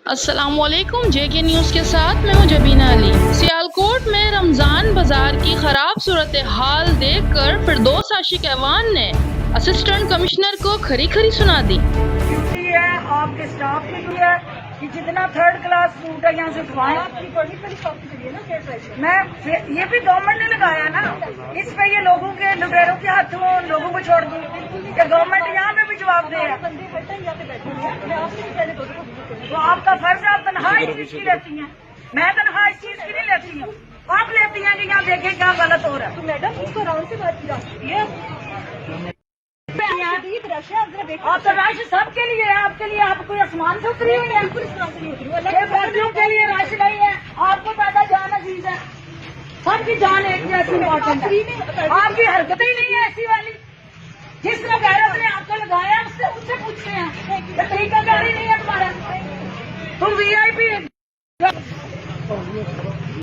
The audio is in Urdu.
السلام علیکم، جے کے نیوز کے ساتھ میں ہوں جبینہ علی۔ سیالکوٹ میں رمضان بازار کی خراب صورتحال دیکھ کر فردوس عاشق ایوان نے اسسٹنٹ کمشنر کو کھری کھری سنا دی۔ ڈیوٹی ہے آپ کے اسٹاف کی بھی ہے کہ جتنا تھرڈ کلاس فوڈ ہے یہاں سے اٹھوائیں۔ میں یہ بھی گورنمنٹ نے لگایا نا، اس پہ یہ لوگوں کے لٹیروں کے ہاتھوں لوگوں کو چھوڑ دوں کہ گورنمنٹ یہاں پہ بھی جواب دے۔ تو آپ کا فرض ہے، آپ تنخواہ اس چیز کی لیتی ہیں، میں تنخواہ اس چیز کی نہیں لیتی ہوں، آپ لیتی ہیں کہ یہاں دیکھیں کیا غلط ہو رہا ہے۔ تو میڈم اس کو آرام سے بات کی آپ تو رش سب کے لیے ہے، آپ کے لیے آپ کوئی آسمان سے اتری ہوئی ہے، فیکٹریوں کے لیے رش نہیں ہے، آپ کو پیدا جان عزیز ہے، سب کی جان ایک جیسی امپورٹنٹ ہے، آپ کی حرکتیں ہی نہیں ہے ایسی والی۔ جس نے غیرت نے آپ کو لگایا اس سے پوچھتے ہیں طریقہ کاری نہیں ہے تمہارا، تم وی آئی پی